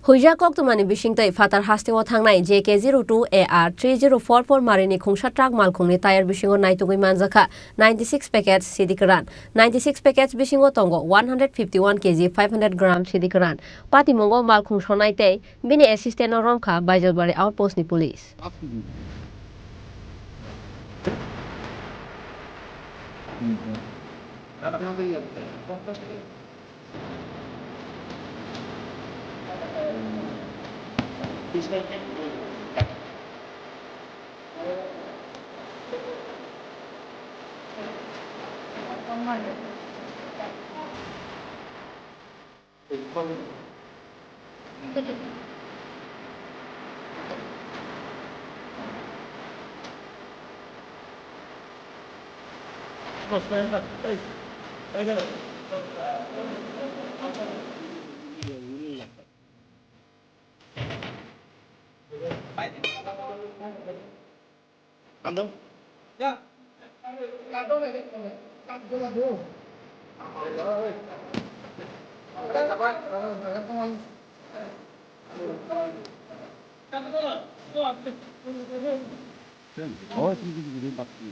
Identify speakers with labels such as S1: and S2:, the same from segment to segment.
S1: Hoija Koktumani Bishingtai Phatar Hasteo Thangnai JK02AR-3044 Marini Khongsa truck Malkhung ni tire Bisingo Naitugui Manjakha 96 packets Siddi 96 packets Bisingo Tongo 151 kg 500 grams Siddi Pati Mongo Malkhung Sonaite Bini assistant Romkha Baijalbari outpost ni police.
S2: Andam? Ya. Kado le. Kado la do. Oh, ini bakti.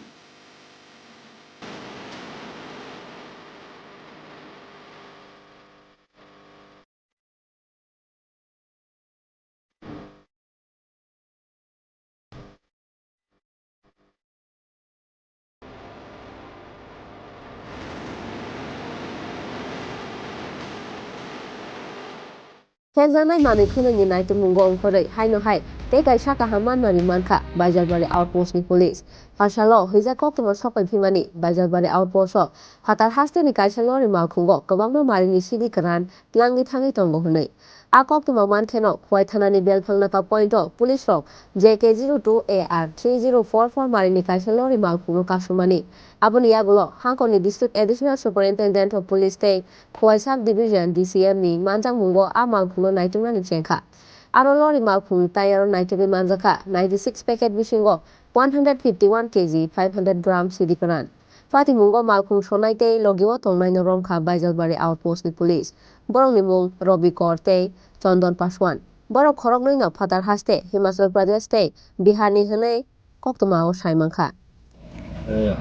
S1: Hezanai mami khunani naitu mungong khorei haino hai te gaisa ka haman mari mankha Baijalbari outpost ni police Pasalo Hoija Koktuma sokai phimani Baijalbari outpost o Phatar Hasteo ni kaisalo ri Malkhungo kwbangma Marini Siddi tlangi thangi tongo hunai a Koktuma mankheno Khwai thanani belphangna ka point o police rok JK02AR-3044 Marini kaisalo ri Malkhungo kasumani aboni yagulo Hangkoni district additional superintendent of police tei Khwai sub division DCM ni manjang mungo a Malkhung Naitumani Chenka. Arolori Malkhung Tayaro Naitumi Manjakha 96 packet Bisingo 151 kg 500 grams Siddi Pati Mungo Malkhung Sonaite Logiwo Tongnai Romkha Baijalbari outpost ni police. Borong ni mung Robi Korte Chondon Paswan. Borok Khorang no Phatar Haste Himachal Pradesh te Bihar ni hne Koktuma o Saimankha.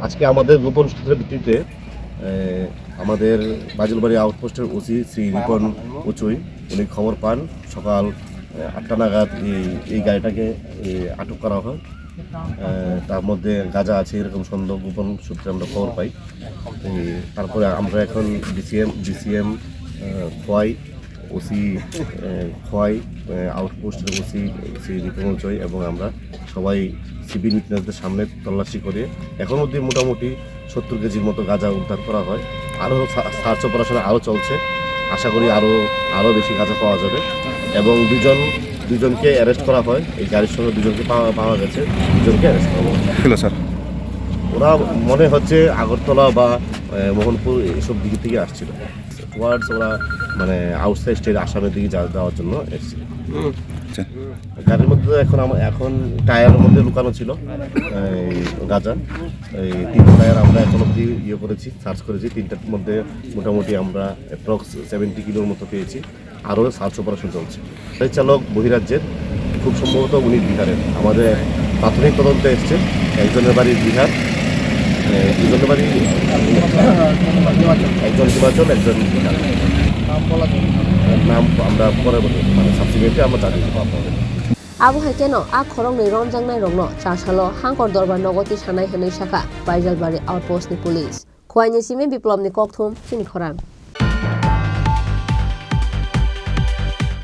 S2: আজকে আমাদের গোপন সূত্রের ভিত্তিতে আমাদের বাজলবাড়ি আউটপোস্টের OC Shri Ripon উচুই উনি খবর পান সকাল 8টা নাগাদ এই গাড়িটাকে আটক করা হয় তার মধ্যে গাঁজা আছে এরকম সন্দেহ গোপন সূত্রে আমরা খবর পাই তারপরে আমরা এখন ডিসিএম খোয়াই ওসি খোয়াই আউটপোস্টের ওসি শ্রী রিপন উচুই এবং আমরা সবাই সিভিল উইটনেসদের সামনে তল্লাশি করে এখন অবধি মোটামুটি 70 কেজির মতো গাঁজা উদ্ধার করা হয় আরও সার্চ অপারেশন আরও চলছে আশা করি আরও বেশি গাঁজা পাওয়া যাবে এবং দুজনকে অ্যারেস্ট করা হয় এই গাড়ির সঙ্গে দুজনকে পাওয়া গেছে দুজনকে অ্যারেস্ট করা হয় স্যার ওরা মনে হচ্ছে আগরতলা বা মোহনপুর এসব দিক থেকে আসছিল টুয়ার্ডস ওরা মানে আউটসাইড স্টেট আসামের দিকে যাওয়ার জন্য এসেছিল গাড়ির মধ্যে এখন টায়ারের মধ্যে লুকানো ছিল গাঁজা এই 3 টায়ার আমরা এখন অবধি করেছি সার্চ করেছি 3টার মধ্যে মোটামুটি আমরা অ্যাপ্রক্স 70 কিলোর মতো পেয়েছি আরও সার্চ অপারেশন চলছে গাড়ি চালক বহিরাজ্যের খুব সম্ভবত উনি বিহারের আমাদের প্রাথমিক তদন্তে এসছে একজনের বাড়ি বিহার দুজনের বাড়ি একজন হিমাচল একজন বিহার নাম আমরা পরে মানে সাবসিকুয়েন্টলি আমরা জানি
S1: আবহাই কেন আ খরং ni romjangnai rokno chasalo hangkor dorbar nogoti sanai hwnoi saka Baijalbari outpost ni police Khwai ni simi biplop ni kokthum Chini Khorang